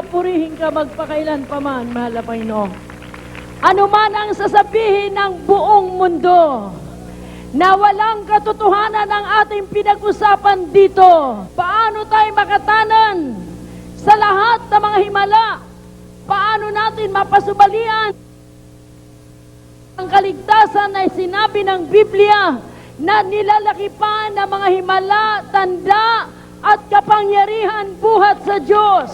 purihin ka magpakailan pa man, mahal na Panginoon. Ano man ang sasabihin ng buong mundo, na walang katotohanan ang ating pinag-usapan dito. Paano tayo makatanan sa lahat ng mga himala? Paano natin mapasubalian ang kaligtasan na sinabi ng Biblia na nilalaki pa ng mga himala, tanda at kapangyarihan buhat sa Diyos?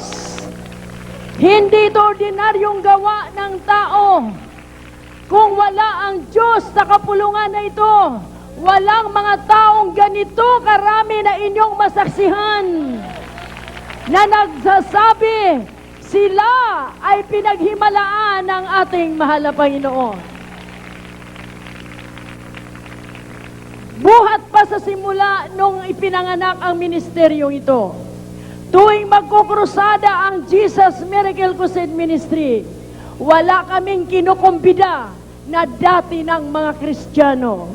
Hindi ito ordinaryong gawa ng tao. Kung wala ang Diyos sa kapulungan na ito, walang mga taong ganito karami na inyong masaksihan na nagsasabi sila ay pinaghimalaan ng ating mahal na Panginoon. Buhat pa sa simula nung ipinanganak ang ministeryong ito. Tuwing magkukrusada ang Jesus Miracle Crusade Ministry, wala kaming kinukumbida na dati ng mga Kristiyano.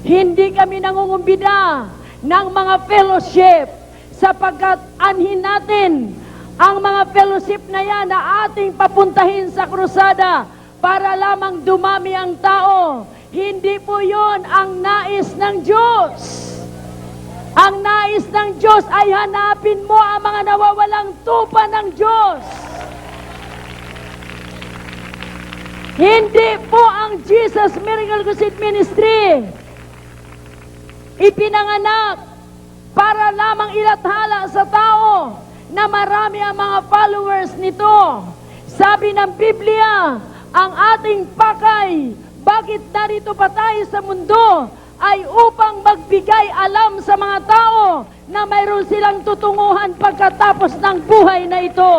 Hindi kami nangungumbida ng mga fellowship sapagkat anhin natin ang mga fellowship na yan na ating papuntahin sa krusada para lamang dumami ang tao. Hindi po yun ang nais ng Diyos. Ang nais ng Diyos ay hanapin mo ang mga nawawalang tupa ng Diyos. Hindi po ang Jesus Miracle Crusade Ministry ipinanganak para lamang ilathala sa tao na marami ang mga followers nito. Sabi ng Biblia, ang ating pakay, bakit narito pa tayo sa mundo, ay upang magbigay alam sa mga tao na mayroon silang tutunguhan pagkatapos ng buhay na ito.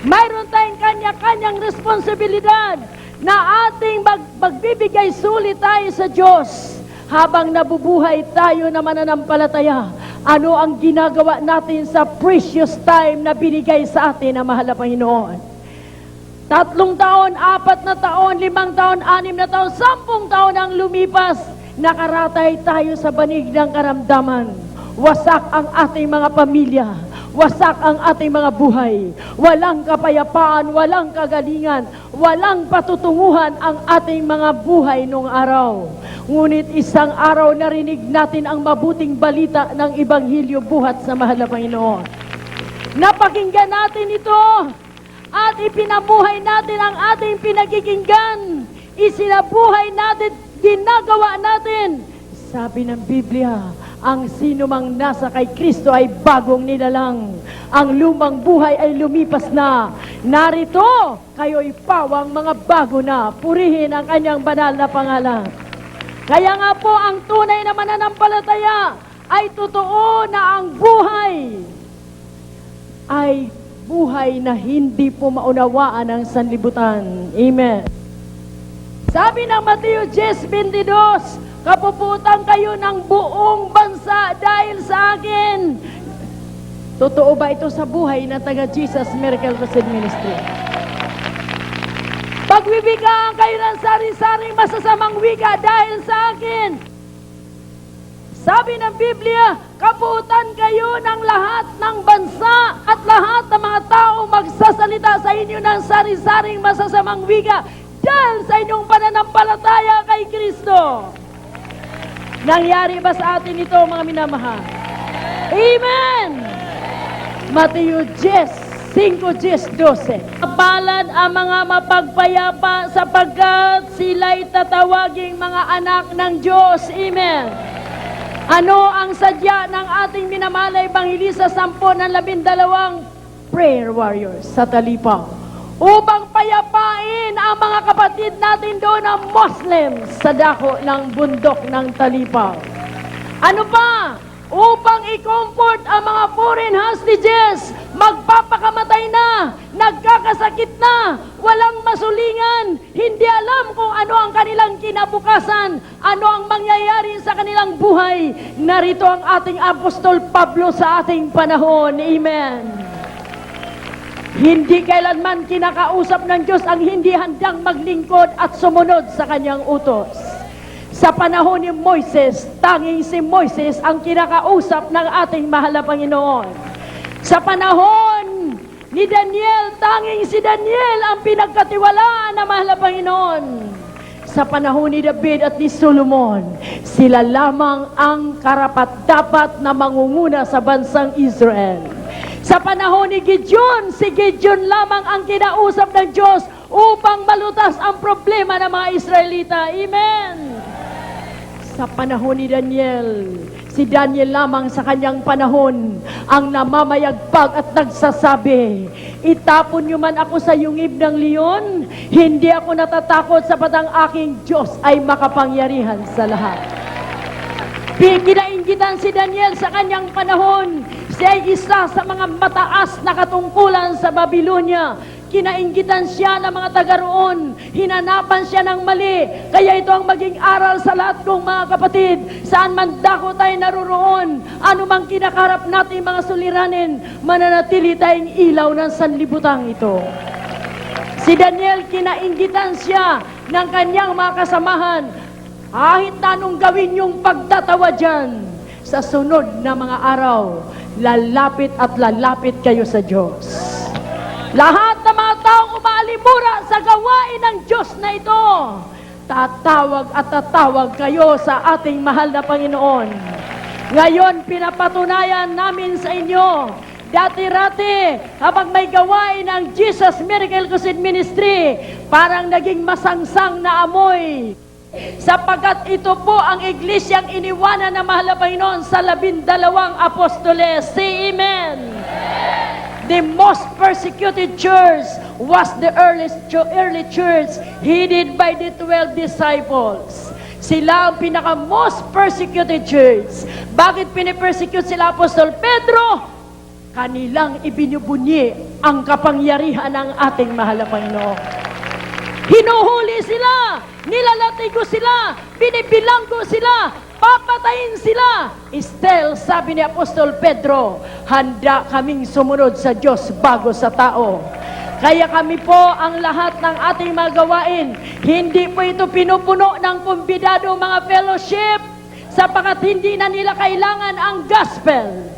Mayroon tayong kanya-kanyang responsibilidad na ating magbibigay sulit tayo sa Diyos habang nabubuhay tayo na mananampalataya. Ano ang ginagawa natin sa precious time na binigay sa atin ng mahal na Panginoon? 3 taon, 4 na taon, 5 taon, 6 na taon, 10 taon ang lumipas, nakaratay tayo sa banig ng karamdaman. Wasak ang ating mga pamilya. Wasak ang ating mga buhay. Walang kapayapaan, walang kagalingan, walang patutunguhan ang ating mga buhay nung araw. Ngunit isang araw narinig natin ang mabuting balita ng Ebanghelyo buhat sa mahal na Panginoon. Napakinggan natin ito at ipinamuhay natin ang ating pinagkikinggan. Isinabuhay natin, ginagawa natin. Sabi ng Biblia, ang sino mang nasa kay Kristo ay bagong nilalang. Ang lumang buhay ay lumipas na. Narito, kayo'y pawang mga bago na. Purihin ang kanyang banal na pangalan. Kaya nga po, ang tunay na mananampalataya ay totoo na ang buhay ay buhay na hindi po maunawaan ng sanlibutan. Amen. Sabi ng Mateo 10:22, kapuputan kayo ng buong bansa dahil sa akin. Totoo ba ito sa buhay na taga Jesus Miracle Crusade Ministry? Pagbibigaan kayo ng sari-saring masasamang wika dahil sa akin. Sabi ng Biblia, kaputan kayo ng lahat ng bansa at lahat ng mga tao magsasalita sa inyo ng sari-saring masasamang wika dahil sa inyong pananampalataya kay Kristo. Nangyari ba sa atin ito, mga minamahal? Amen! Mateo 5:10-12. Palad ang mga mapagpayapa sapagkat sila'y tatawaging mga anak ng Diyos. Amen! Ano ang sadya ng ating minamahal na Ebanghelista 10 ng 12 prayer warriors sa Talipaw? Upang payapain ang mga kapatid natin doon na Muslims sa dako ng bundok ng Talipaw. Ano pa? Upang i-comfort ang mga foreign hostages, magpapakamatay na, nagkakasakit na, walang masulingan, hindi alam kung ano ang kanilang kinabukasan, ano ang mangyayari sa kanilang buhay. Narito ang ating Apostol Pablo sa ating panahon. Amen. Hindi kailanman kinakausap ng Diyos ang hindi handang maglingkod at sumunod sa kanyang utos. Sa panahon ni Moises, tanging si Moises ang kinakausap ng ating mahal na Panginoon. Sa panahon ni Daniel, tanging si Daniel ang pinagkatiwalaan na mahal na Panginoon. Sa panahon ni David at ni Solomon, sila lamang ang karapat-dapat na mangunguna sa bansang Israel. Sa panahon ni Gideon, si Gideon lamang ang kinausap ng Diyos upang malutas ang problema ng mga Israelita. Amen! Sa panahon ni Daniel, si Daniel lamang sa kanyang panahon ang namamayagpag at nagsasabi, itapon niyo man ako sa yungib ng leon, hindi ako natatakot sapat ang aking Diyos ay makapangyarihan sa lahat. Kinainggitan si Daniel sa kanyang panahon, siya ay isa sa mga mataas na katungkulan sa Babylonia. Kinainggitan siya ng mga taga roon, hinanapan siya ng mali, kaya ito ang maging aral sa lahat kong mga kapatid, saan man dako tayo naroroon, anumang kinakarap natin mga suliranin, mananatili tayong ilaw ng sanlibutang ito. Si Daniel, kinainggitan siya ng kanyang mga kasamahan, kahit na anong gawin yung pagtatawa dyan, sa sunod na mga araw, lalapit at lalapit kayo sa Diyos. Lahat ng mga taong umaalimura sa gawain ng Diyos na ito, tatawag at tatawag kayo sa ating mahal na Panginoon. Ngayon, pinapatunayan namin sa inyo, dati-rati, habang may gawain ng Jesus Miracle Crusade Ministry, parang naging masangsang na amoy. Sapagkat ito po ang iglesyang iniwanan ng mahal na Panginoon sa 12 apostoles. Say Amen! The most persecuted church was the early church headed by the 12 disciples. Sila ang pinaka-most persecuted church. Bakit pinipersecute sila Apostol Pedro? Kanilang ibinubunyi ang kapangyarihan ng ating mahal na Panginoon. Hinuhuli sila, nilalatigo sila, binibilanggo sila, papatayin sila. Still, sabi ni Apostol Pedro, handa kaming sumunod sa Diyos bago sa tao. Kaya kami po ang lahat ng ating mga gawain, hindi po ito pinupuno ng kumbidado mga fellowship, sapagkat hindi na nila kailangan ang gospel.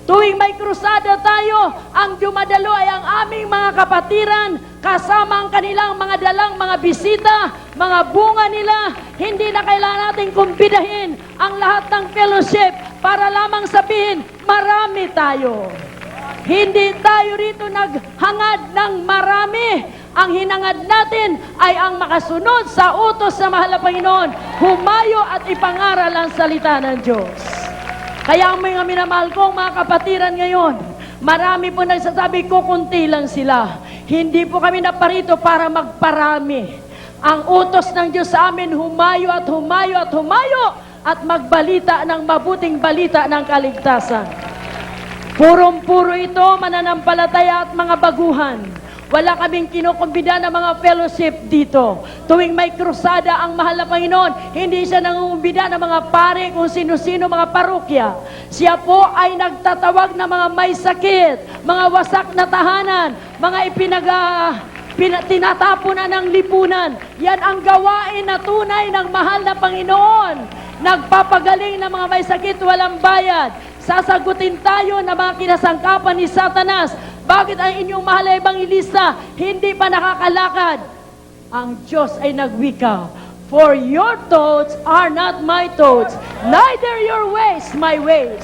Tuwing may krusada tayo, ang dumadalo ay ang aming mga kapatiran, kasama ang kanilang mga dalang mga bisita, mga bunga nila. Hindi na kailangan natin kumpidahin ang lahat ng fellowship para lamang sabihin, marami tayo. Hindi tayo rito naghangad ng marami. Ang hinangad natin ay ang makasunod sa utos sa mahal na Panginoon, humayo at ipangaral ang salita ng Diyos. Kaya ang mga minamahal kong mga kapatiran ngayon, marami po nagsasabi, kukunti lang sila. Hindi po kami naparito para magparami. Ang utos ng Diyos sa amin, humayo at humayo at humayo at magbalita ng mabuting balita ng kaligtasan. Purong-puro ito, mananampalataya at mga baguhan. Wala kaming kinukumbida ng mga fellowship dito. Tuwing may krusada ang mahal na Panginoon, hindi siya nangungumbida ng mga pare kung sino-sino mga parokya. Siya po ay nagtatawag ng mga may sakit, mga wasak na tahanan, mga tinatapo na ng lipunan. Yan ang gawain na tunay ng mahal na Panginoon. Nagpapagaling ng mga may sakit, walang bayad. Sasagutin tayo ng mga kinasangkapan ni Satanas. Bakit ang inyong mahal na ebanghelista hindi pa nakakalakad? Ang Diyos ay nagwika, for your thoughts are not my thoughts, neither your ways my ways.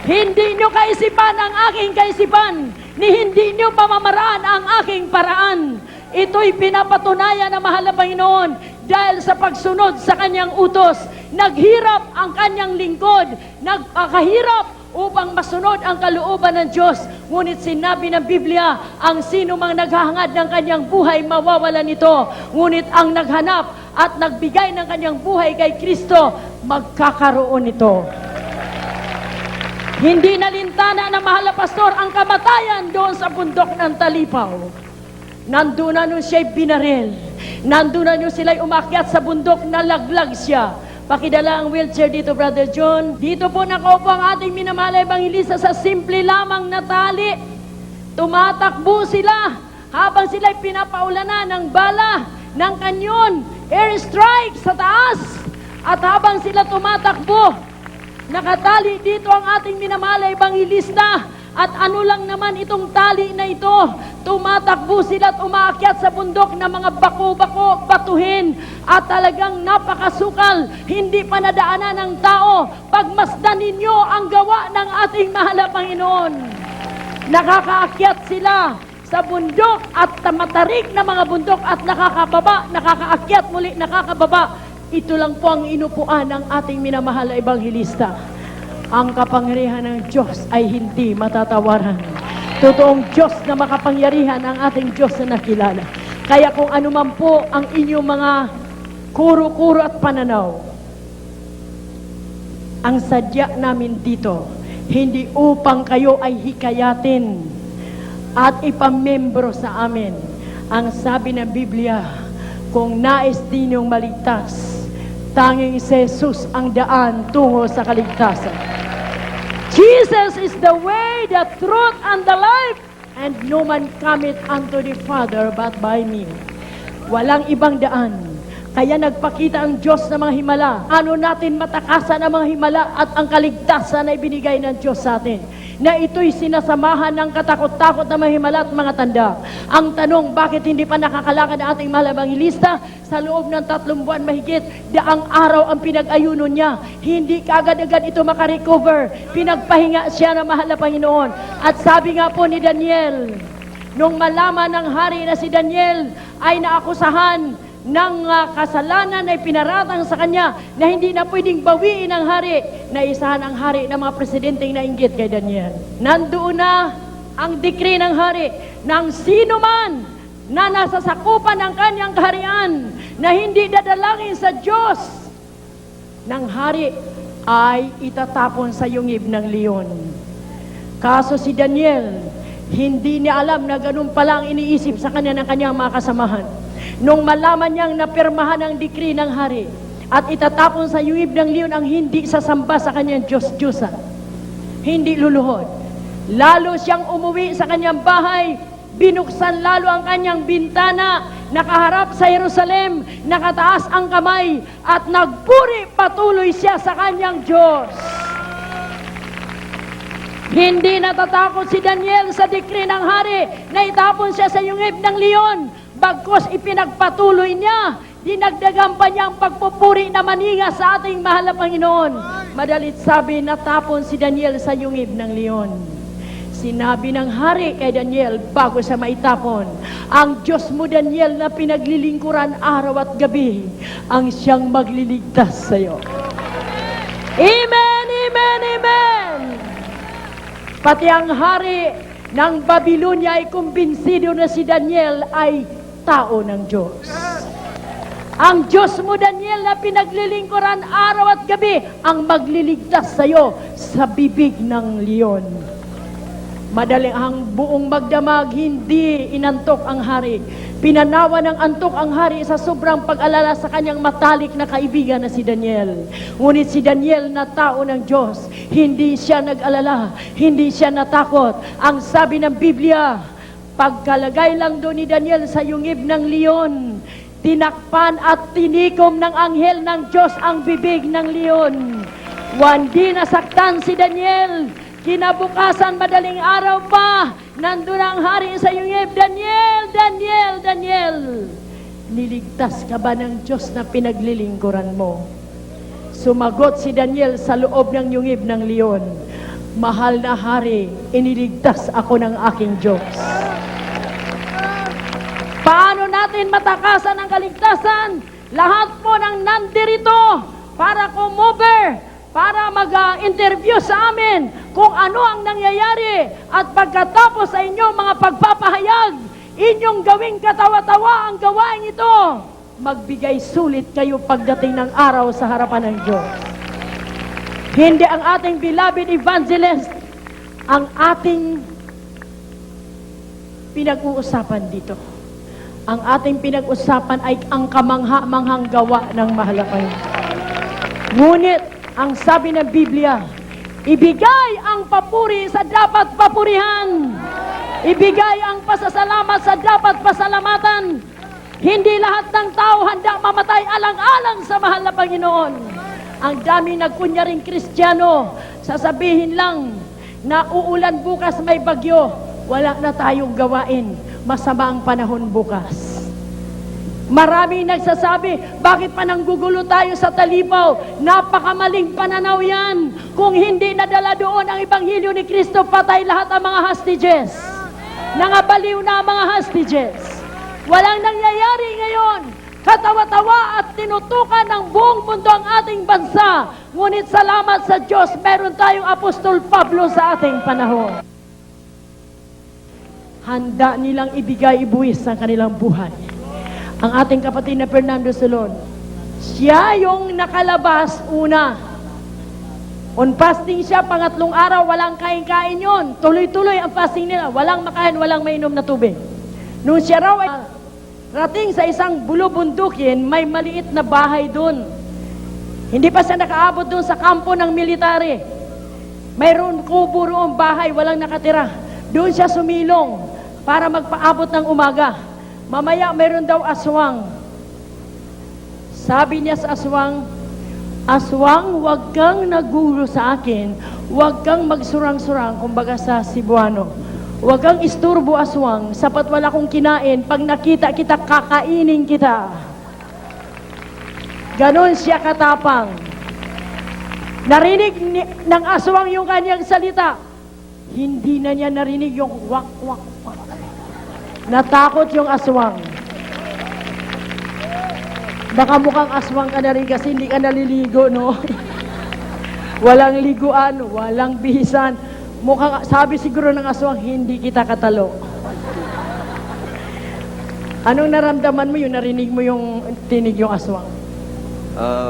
Hindi nyo kaisipan ang aking kaisipan, ni hindi nyo pamamaraan ang aking paraan. Ito'y pinapatunayan ng mahal na Panginoon dahil sa pagsunod sa kanyang utos. Naghirap ang kanyang lingkod, nagpakahirap upang masunod ang kalooban ng Diyos. Ngunit sinabi ng Biblia, ang sino mang naghahangad ng kanyang buhay, mawawalan nito. Ngunit ang naghanap at nagbigay ng kanyang buhay kay Kristo, magkakaroon nito. Hindi nalintana ng mahal na pastor ang kamatayan doon sa bundok ng Talipaw. Nandun na nun siya'y binaril. Nandun na nun sila'y umakyat sa bundok, nalaglag siya. Pakidala ang wheelchair dito, Brother John. Dito po nakaupo ang ating minamahal na ebanghelista sa simple lamang na tali. Tumatakbo sila habang sila'y pinapaulanan ng bala, ng kanyon, airstrike sa taas. At habang sila tumatakbo, nakatali dito ang ating minamahal na ebanghelista At ano lang naman itong tali na ito? Tumatakbo sila at umaakyat sa bundok na mga bako-bako, batuhin, at talagang napakasukal, hindi pa nadaanan ng tao. Pagmasdan ninyo ang gawa ng ating mahal na Panginoon. Nakakaakyat sila sa bundok at matarik na mga bundok at nakakababa, nakakaakyat muli, nakakababa. Ito lang po ang inupuan ng ating minamahal na ebanghelista. Ang kapangyarihan ng Diyos ay hindi matatawaran. Totoong Diyos na makapangyarihan ang ating Diyos na nakilala. Kaya kung ano man po ang inyong mga kuro-kuro at pananaw, ang sadya namin dito, hindi upang kayo ay hikayatin at ipamembro sa amin. Ang sabi ng Biblia, kung nais ninyong maligtas, tanging si Jesus ang daan tungo sa kaligtasan. Jesus is the way, the truth, and the life, and no man cometh unto the Father but by me. Walang ibang daan. Kaya nagpakita ang Diyos ng mga himala. Ano natin matakasan ang mga himala at ang kaligtasan na ibinigay ng Diyos sa atin. Na ito'y sinasamahan ng katakot-takot na mga himala at mga tanda. Ang tanong, bakit hindi pa nakakalakad ang ating mahal na ebanghilista? Sa loob ng 3 buwan mahigit, daang araw ang pinag-ayuno niya. Hindi kaagad-agad ito makarecover. Pinagpahinga siya ng mahal na Panginoon. At sabi nga po ni Daniel, nung malaman ng hari na si Daniel ay naakusahan ng kasalanan ay pinaratang sa kanya na hindi na pwedeng bawiin ng hari, na isahan ang hari ng mga presidenteng nainggit kay Daniel. Nandoon na ang decree ng hari ng sino man na nasa sakupan ng kanyang kaharian na hindi dadalangin sa Diyos ng hari ay itatapon sa yungib ng leon. Kaso si Daniel, hindi niya alam na ganun pala ang iniisip sa kanya ng kanyang mga kasamahan. Nung malaman niyang napirmahan ang decree ng hari at itatapon sa yuwib ng leon ang hindi sasamba sa kanyang Diyos-Diyosan, hindi luluhod. Lalo siyang umuwi sa kanyang bahay, binuksan lalo ang kanyang bintana, nakaharap sa Jerusalem, nakataas ang kamay, at nagpuri patuloy siya sa kanyang Diyos. Hindi natatakot si Daniel sa decree ng hari na itapon siya sa yungib ng leon. Bagkus ipinagpatuloy niya, dinagdagan pa niya ang pagpupuri na maninga sa ating mahal na Panginoon. Madalit sabi, natapon si Daniel sa yungib ng leon. Sinabi ng hari kay Daniel bago siya maitapon, ang Diyos mo Daniel na pinaglilingkuran araw at gabi, ang siyang magliligtas sa iyo. Amen, amen, amen. Pati ang hari ng Babylonia ay kumbinsido na si Daniel ay tao ng Diyos. Ang Diyos mo, Daniel, na pinaglilingkuran araw at gabi, ang magliligtas sa iyo sa bibig ng leon. Madaling ang buong magdamag, hindi inantok ang hari. Pinanawa ng antok ang hari sa sobrang pag-alala sa kanyang matalik na kaibigan na si Daniel. Ngunit si Daniel na tao ng Diyos, hindi siya nag-alala, hindi siya natakot. Ang sabi ng Biblia, pagkalagay lang doon ni Daniel sa yungib ng leon, tinakpan at tinikom ng anghel ng Diyos ang bibig ng leon. Hindi nasaktan si Daniel. Kinabukasan, madaling araw pa, nandun ang hari sa yungib. Daniel, Daniel, Daniel, niligtas ka ba ng Diyos na pinaglilingkuran mo? Sumagot si Daniel sa loob ng yungib ng leon, mahal na hari, iniligtas ako ng aking Diyos. Paano natin matakasan ang kaligtasan? Lahat po ng nandirito para kumover, para mag-interview sa amin kung ano ang nangyayari, at pagkatapos sa inyong mga pagpapahayag, inyong gawing katawa-tawa ang gawain ito, magbigay sulit kayo pagdating ng araw sa harapan ng Diyos. Hindi ang ating beloved evangelist ang ating pinag-uusapan dito. Ang ating pinag-usapan ay ang kamangha-manghang gawa ng mahal na Panginoon. Ngunit, ang sabi ng Biblia, ibigay ang papuri sa dapat papurihan. Ibigay ang pasasalamat sa dapat pasalamatan. Hindi lahat ng tao handa mamatay alang-alang sa mahal na Panginoon. Ang dami nagkunyaring Kristiyano, sasabihin lang, na uulan bukas may bagyo, wala na tayong gawain. Masama ang panahon bukas. Maraming nagsasabi, bakit pa nanggugulo tayo sa Talipaw? Napakamaling pananaw yan. Kung hindi nadala doon ang Ebanghelyo ni Kristo, patay lahat ang mga hostages. Nangabaliw na ang mga hostages. Walang nangyayari ngayon. Katawa-tawa at tinutukan ng buong mundo ang ating bansa. Ngunit salamat sa Diyos, meron tayong Apostol Pablo sa ating panahon. Handa nilang ibigay ibuwis ang kanilang buhay. Ang ating kapatid na Fernando Solon, siya yung nakalabas una. On fasting siya, pangatlong araw, walang kain-kain yun. Tuloy-tuloy ang fasting nila. Walang makain, walang mainom na tubig. Nung siya raw ay rating sa isang bulubundukin, may maliit na bahay doon. Hindi pa siya nakaabot doon sa kampo ng military. Mayroon kubo roong bahay, walang nakatira. Doon siya sumilong para magpaabot ng umaga. Mamaya mayroon daw aswang. Sabi niya sa aswang, aswang, huwag kang nagulo sa akin. Huwag kang magsurang-surang, kumbaga sa Cebuano. Huwag kang isturbo, aswang, sapat wala kong kinain. Pag nakita kita, kakainin kita. Ganon siya katapang. Narinig ng aswang yung kanyang salita. Hindi na niya narinig yung wak, wak, wak. Natakot yung aswang. Baka mukhang aswang ka na rin kasi hindi ka naliligo, no? Walang liguan, walang bihisan. Mukhang, sabi siguro ng aswang, hindi kita katalo. Anong naramdaman mo yung narinig mo yung tinig yung aswang?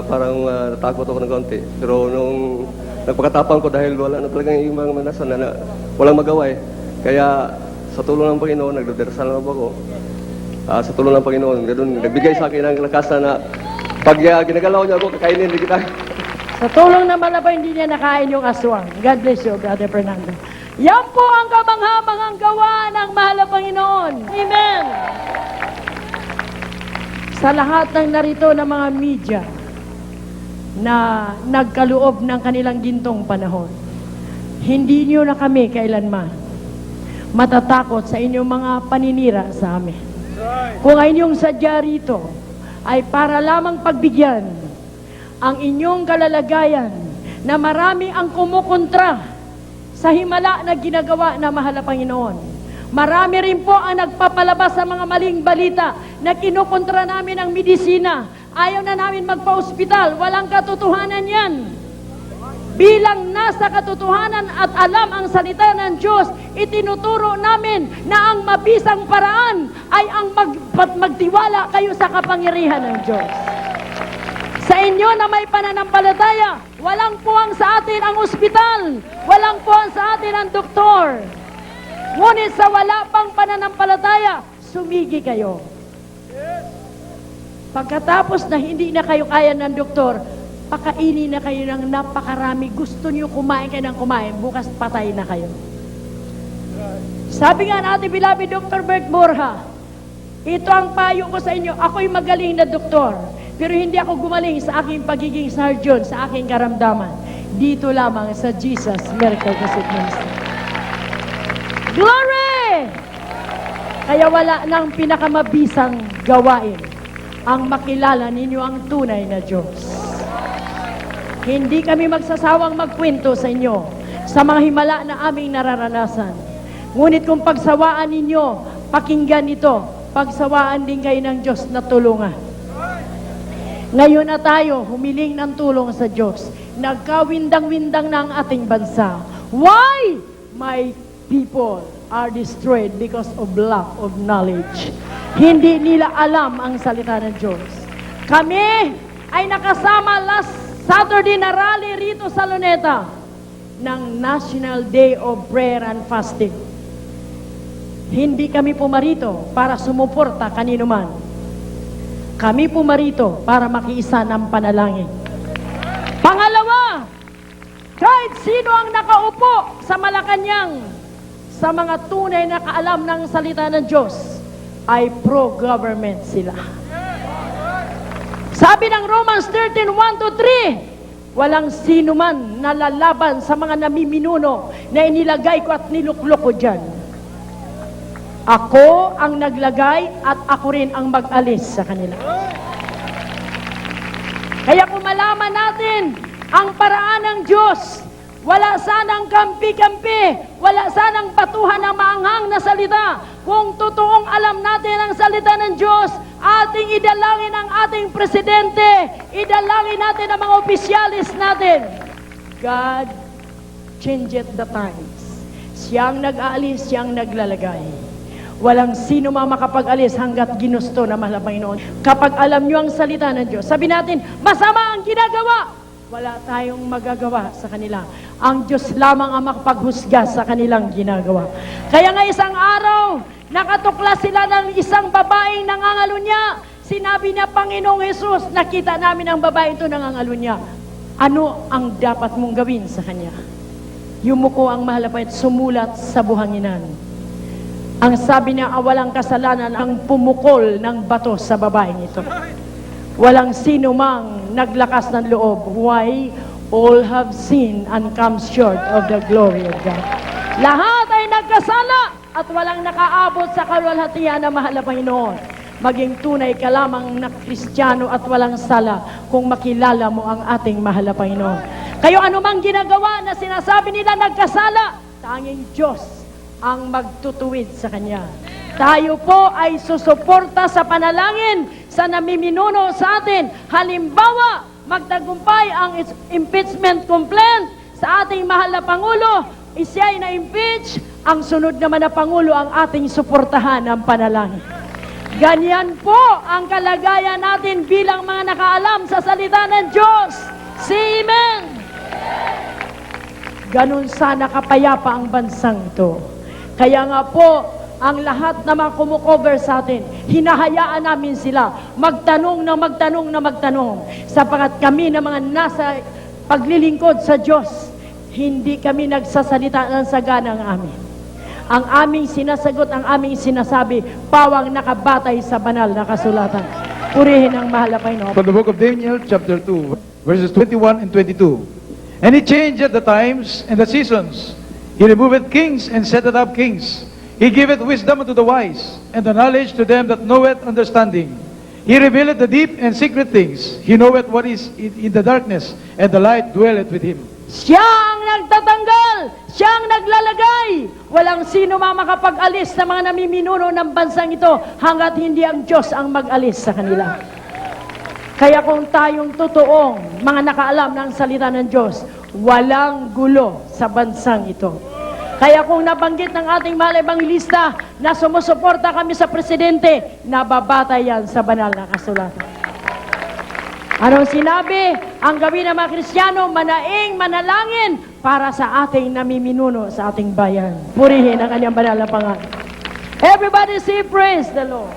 Parang natakot ako ng konti. Pero nung nagpakatapang ko dahil wala na talagang yung mga manasan na walang magawa eh. Kaya sa tulong ng Panginoon, nagdadarasal na ako. Sa tulong ng Panginoon, nagbigay sa akin ng lakas na pag ginagalaw niya ako, kakainin din kita. Sa tulong naman na ba hindi niya nakain yung aswang? God bless you, Brother Fernando. Yan po ang kamangha-manghang gawa ng mahal na Panginoon. Amen! Sa lahat ng narito ng mga media na nagkaloob ng kanilang gintong panahon, hindi niyo na kami kailanman matatakot sa inyong mga paninira sa amin. Kung ang inyong sadya rito ay para lamang pagbigyan ang inyong kalalagayan na marami ang kumukontra sa himala na ginagawa na mahal na Panginoon. Marami rin po ang nagpapalabas sa mga maling balita na kinukontra namin ang medisina. Ayaw na namin magpa-ospital. Walang katotohanan yan. Bilang nasa katotohanan at alam ang salita ng Diyos, itinuturo namin na ang mabisang paraan ay ang magtiwala kayo sa kapangyarihan ng Diyos. Sa inyo na may pananampalataya, walang puwang sa atin ang ospital, walang puwang sa atin ang doktor. Ngunit sa wala pang pananampalataya, sumigi kayo. Pagkatapos na hindi na kayo kaya ng doktor, pakainin na kayo ng napakarami. Gusto niyo kumain kayo ng kumain, bukas patay na kayo. Sabi nga natin, beloved Dr. Bert Borja, ito ang payo ko sa inyo. Ako'y magaling na doktor, pero hindi ako gumaling sa aking pagiging surgeon, sa aking karamdaman. Dito lamang sa Jesus Miracle Visit Ministry. Glory! Kaya wala nang pinakamabisang gawain ang makilala ninyo ang tunay na Diyos. Hindi kami magsasawang magkwento sa inyo sa mga himala na aming nararanasan. Ngunit kung pagsawaan ninyo, pakinggan ito, pagsawaan din kayo ng Diyos na tulungan. Ngayon na tayo humiling ng tulong sa Diyos. Nagkawindang-windang na ang ating bansa. Why? My people are destroyed because of lack of knowledge. Hindi nila alam ang salita ng Diyos. Kami ay nakasama last Saturday na rally rito sa Luneta ng National Day of Prayer and Fasting. Hindi kami pumarito para sumuporta kanino man. Kami pumarito para makiisa ng panalangin. Pangalawa, kahit sino ang nakaupo sa Malacanang, sa mga tunay na kaalam ng salita ng Diyos, ay pro-government sila. Sabi ng Romans 13:1-3, Walang sino man na lalaban sa mga namiminuno na inilagay ko at niluklok ko dyan. Ako ang naglagay at ako rin ang mag-alis sa kanila. Kaya kung malaman natin ang paraan ng Diyos, wala sanang kampi-kampi, wala sanang batuhan ng maanghang na salita. Kung totoong alam natin ang salita ng Diyos, ating idalangin ang ating presidente, idalangin natin ang mga opisyalis natin. God changeth the times. Siyang nag-aalis, siyang naglalagay. Walang sino makapag-alis hanggat ginusto na mahal ang Panginoon. Kapag alam nyo ang salita ng Diyos, sabi natin, masama ang ginagawa. Wala tayong magagawa sa kanila. Ang Diyos lamang ang makapaghusga sa kanilang ginagawa. Kaya nga isang araw, nakatuklas sila ng isang babaeng nangangalunya. Sinabi niya, Panginoong Jesus, nakita namin ang babae ito nangangalunya. Ano ang dapat mong gawin sa kanya? Yumuko ang mahalapait, sumulat sa buhanginan. Ang sabi niya, walang kasalanan ang pumukol ng bato sa babaeng ito. Walang sino mang naglakas ng loob. Why? All have sinned and come short of the glory of God. Lahat ay nagkasala at walang nakaabot sa kaluwalhatian na mahal na Panginoon. Maging tunay ka lamang na Kristiyano at walang sala kung makilala mo ang ating mahal na Panginoon. Kayo anumang ginagawa na sinasabi nila nagkasala, tanging Diyos ang magtutuwid sa Kanya. Tayo po ay susuporta sa panalangin sa namiminuno sa atin. Halimbawa, magtagumpay ang impeachment complaint sa ating mahal na Pangulo, isiya'y na-impeach, ang sunod naman na Pangulo ang ating suportahan ng panalangin. Ganyan po ang kalagayan natin bilang mga nakaalam sa salita ng Diyos. Say amen! Ganun sana kapayapa ang bansang ito. Kaya nga po, ang lahat na mga kumukover sa atin, hinahayaan namin sila magtanong na magtanong na magtanong. Sapagat kami na mga nasa paglilingkod sa Diyos, hindi kami nagsasalita ng sagana ng amin. Ang aming sinasagot, ang aming sinasabi, pawang nakabatay sa banal na kasulatan. Purihin ang mahal na Panginoon. From the book of Daniel, chapter 2, verses 21 and 22. And he changed the times and the seasons. He removed kings and set up kings. He giveth wisdom unto the wise, and the knowledge to them that knoweth understanding. He revealeth the deep and secret things. He knoweth what is in the darkness, and the light dwelleth with him. Siya ang nagtatanggal, siya ang naglalagay. Walang sino makapag-alis sa mga namiminuno ng bansang ito hanggat hindi ang Diyos ang mag-alis sa kanila. Kaya kung tayong totoong mga nakaalam ng salita ng Diyos, walang gulo sa bansang ito. Kaya kung nabanggit ng ating mahal ebangelista na sumusuporta kami sa presidente, nababatay yan sa banal na kasulatan. Anong sinabi? Ang gawin ng mga Kristiyano, manaing manalangin para sa ating namiminuno sa ating bayan. Purihin ang kanyang banal na pangalan. Everybody say praise the Lord.